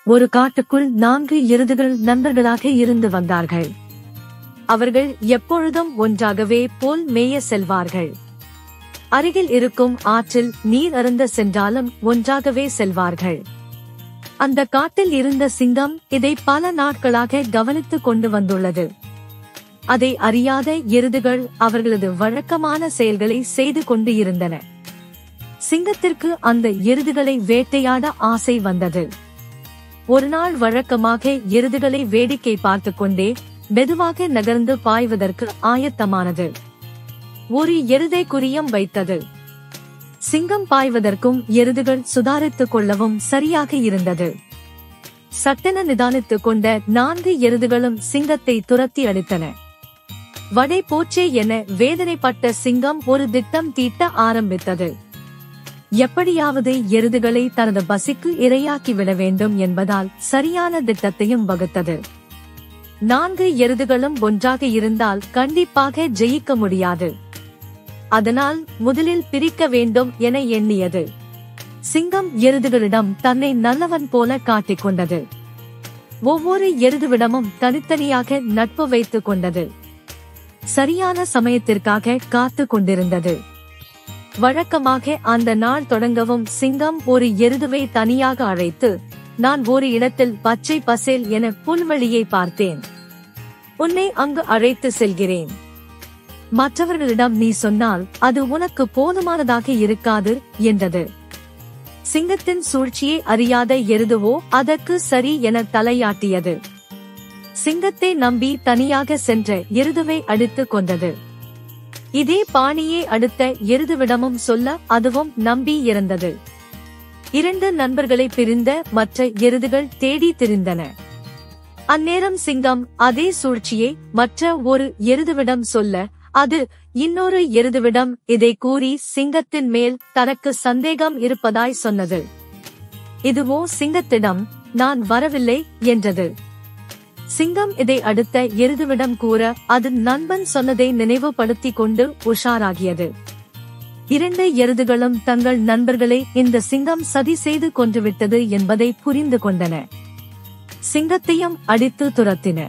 ஒரு காட்டுக்குள் 4 எருதுகள் நண்பர்களாக இருந்து வந்தார்கள். அவர்கள் எப்பொழுதும் ஒன்றாகவே போல் மேய செல்வார்கள். அருகில் இருக்கும் ஆற்றில் நீர் அருந்த சென்றாலும் ஒன்றாகவே செல்வார்கள். அந்த காட்டில் இருந்த சிங்கம் இதை பல நாட்களாக கவனித்துக் கொண்டு வந்துள்ளது. அதை அறியாத எருதுகள் அவர்களது வழக்கமான செயல்களை செய்து கொண்டு இருந்தன. சிங்கத்திற்கு அந்த எருதுகளை வேட்டையாட ஆசை வந்தது. ஒருநாள் வழக்கமாக எருதுகளை வேடிக்கை பார்த்துக் கொண்டே மெதுவாக நகர்ந்து பாய்வதற்கு ஆயத்தமானது. ஒரு எருதை குறியம் வைத்தது. சிங்கம் பாய்வதற்கும் எருதுகள் சுதாரித்துக் கொள்ளவும் சரியாக இருந்தது. சட்டென நிதானித்துக் கொண்ட 4 எருதுகளும் சிங்கத்தை துரத்தி அடித்தன. வடை போச்சே என வேதனைப்பட்ட சிங்கம் ஒரு திட்டம் தீட்ட ஆரம்பித்தது. எப்படியாவது எருதுகளை தனது பசிக்கு இரையாக்கி விட வேண்டும் என்பதால் சரியான திட்டத்தையும் வகுத்தது. 4 எருதுகளும் ஒன்றாக இருந்தால் கண்டிப்பாக ஜெயிக்க முடியாது. அதனால் முதலில் பிரிக்க வேண்டும் என எண்ணியது. சிங்கம் எருதுகளிடம் தன்னை நல்லவன் போல காட்டிக் கொண்டது. ஒவ்வொரு எருதுவிடமும் தனித்தனியாக நட்பு வைத்துக் கொண்டது. சரியான சமயத்திற்காக காத்து கொண்டிருந்தது. வழக்கமாக அந்த நாள் தொடங்கவும் சிங்கம் ஒரு எருதுவை தனியாக அழைத்து, நான் ஒரு இடத்தில் பச்சை பசேல் என புல்வெளியை பார்த்தேன். உன்னை அங்கு அழைத்து செல்கிறேன். மற்றவர்களிடம் நீ சொன்னால் அது உனக்கு போதுமானதாக இருக்காது என்றது. சிங்கத்தின் சூழ்ச்சியை அறியாத எருதுவோ அதற்கு சரி என தலையாட்டியது. சிங்கத்தை நம்பி தனியாக சென்ற எருதுவை அடித்துக் கொண்டது. இதே பாணியே அடுத்த எருதுவிடமும் சொல்ல அதுவும் நம்பி இறந்தது. 2 நண்பர்களை பிரிந்த மற்ற எருதுகள் தேடி திரிந்தன. அந்நேரம் சிங்கம் அதே சூழ்ச்சியை மற்ற ஒரு எருதுவிடம் சொல்ல அது இன்னொரு எருதுவிடம் இதை கூறி சிங்கத்தின் மேல் தனக்கு சந்தேகம் இருப்பதாய் சொன்னது. இதுவோ சிங்கத்திடம் நான் வரவில்லை என்றது. சிங்கம் இதை அடுத்த எருதுவிடம் கூற அது நண்பன் சொன்னதை நினைவுபடுத்திக் கொண்டு உஷாராகியது. 2 எருதுகளும் தங்கள் நண்பர்களை இந்த சிங்கம் சதி செய்து கொன்றுவிட்டது என்பதை புரிந்து கொண்டன. சிங்கத்தையும் அடித்து துரத்தின.